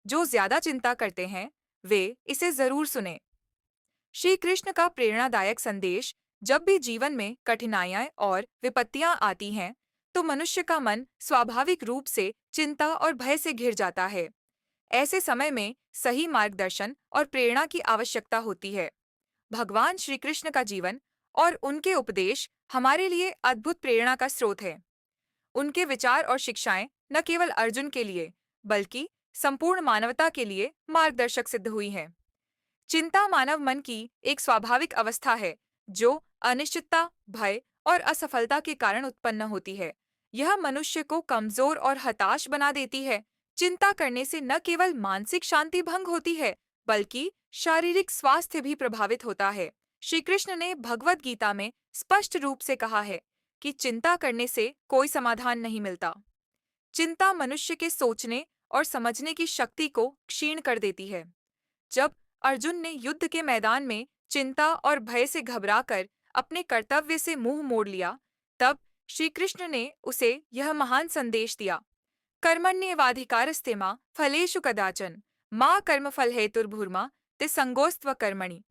जो ज्यादा चिंता करते हैं वे इसे जरूर सुने। श्री कृष्ण का प्रेरणादायक संदेश, जब भी जीवन में कठिनाइयां और विपत्तियां आती हैं, तो मनुष्य का मन स्वाभाविक रूप से चिंता और भय से घिर जाता है। ऐसे समय में सही मार्गदर्शन और प्रेरणा की आवश्यकता होती है। भगवान श्री कृष्ण का जीवन और उनके उपदेश हमारे लिए अद्भुत प्रेरणा का स्रोत है। उनके विचार और शिक्षाएं न केवल अर्जुन के लिए, बल्कि संपूर्ण मानवता के लिए मार्गदर्शक सिद्ध हुई हैं। चिंता मानव मन की एक स्वाभाविक अवस्था है, जो अनिश्चितता, भय और असफलता के कारण उत्पन्न होती है। यह मनुष्य को कमजोर और हताश बना देती है। चिंता करने से न केवल मानसिक शांति भंग होती है, बल्कि शारीरिक स्वास्थ्य भी प्रभावित होता है। श्री कृष्ण ने भगवत गीता में स्पष्ट रूप से कहा है कि चिंता करने से कोई समाधान नहीं मिलता। चिंता मनुष्य के सोचने और समझने की शक्ति को क्षीण कर देती है। जब अर्जुन ने युद्ध के मैदान में चिंता और भय से घबराकर अपने कर्तव्य से मुंह मोड़ लिया, तब श्री कृष्ण ने उसे यह महान संदेश दिया: कर्मण्येवाधिकारस्ते मा फलेषु कदाचन, माँ कर्मफल हेतुर्भुर्मा ते संगोस्त्व कर्मणि।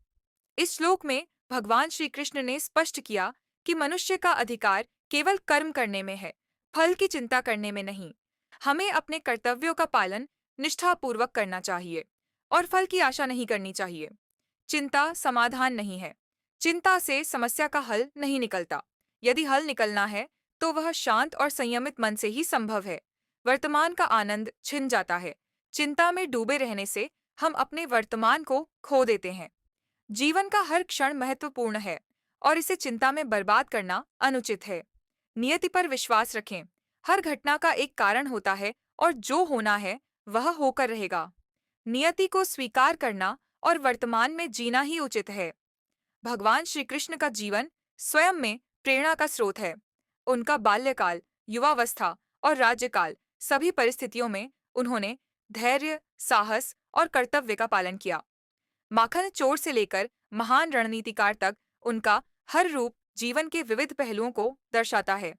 इस श्लोक में भगवान श्री कृष्ण ने स्पष्ट किया कि मनुष्य का अधिकार केवल कर्म करने में है, फल की चिंता करने में नहीं। हमें अपने कर्तव्यों का पालन निष्ठापूर्वक करना चाहिए और फल की आशा नहीं करनी चाहिए। चिंता समाधान नहीं है। चिंता से समस्या का हल नहीं निकलता। यदि हल निकलना है, तो वह शांत और संयमित मन से ही संभव है। वर्तमान का आनंद छिन जाता है। चिंता में डूबे रहने से हम अपने वर्तमान को खो देते हैं। जीवन का हर क्षण महत्वपूर्ण है और इसे चिंता में बर्बाद करना अनुचित है। नियति पर विश्वास रखें। हर घटना का एक कारण होता है और जो होना है वह होकर रहेगा। नियति को स्वीकार करना और वर्तमान में जीना ही उचित है। भगवान श्री कृष्ण का जीवन स्वयं में प्रेरणा का स्रोत है। उनका बाल्यकाल, युवावस्था और राज्यकाल, सभी परिस्थितियों में उन्होंने धैर्य, साहस और कर्तव्य का पालन किया। माखन चोर से लेकर महान रणनीतिकार तक उनका हर रूप जीवन के विविध पहलुओं को दर्शाता है।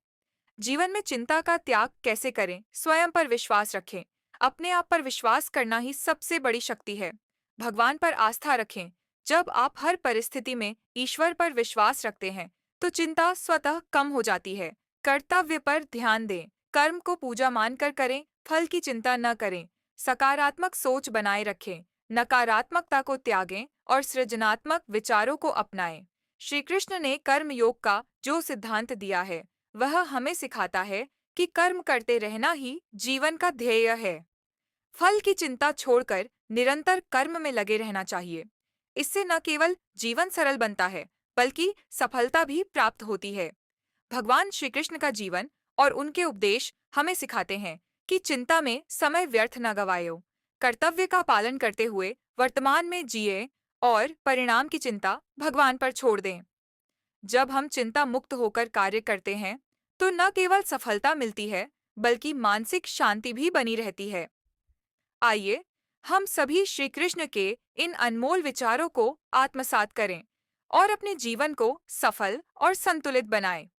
जीवन में चिंता का त्याग कैसे करें? स्वयं पर विश्वास रखें। अपने आप पर विश्वास करना ही सबसे बड़ी शक्ति है। भगवान पर आस्था रखें। जब आप हर परिस्थिति में ईश्वर पर विश्वास रखते हैं, तो चिंता स्वतः कम हो जाती है। कर्तव्य पर ध्यान दें। कर्म को पूजा मानकर करें, फल की चिंता न करें। सकारात्मक सोच बनाए रखें, नकारात्मकता को त्यागें और सृजनात्मक विचारों को अपनाएं। श्री कृष्ण ने कर्म योग का जो सिद्धांत दिया है, वह हमें सिखाता है कि कर्म करते रहना ही जीवन का ध्येय है। फल की चिंता छोड़कर निरंतर कर्म में लगे रहना चाहिए। इससे न केवल जीवन सरल बनता है, बल्कि सफलता भी प्राप्त होती है। भगवान श्री कृष्ण का जीवन और उनके उपदेश हमें सिखाते हैं कि चिंता में समय व्यर्थ न गवाएं। कर्तव्य का पालन करते हुए वर्तमान में जिए और परिणाम की चिंता भगवान पर छोड़ दें। जब हम चिंता मुक्त होकर कार्य करते हैं, तो न केवल सफलता मिलती है, बल्कि मानसिक शांति भी बनी रहती है। आइए, हम सभी श्री कृष्ण के इन अनमोल विचारों को आत्मसात करें और अपने जीवन को सफल और संतुलित बनाएं।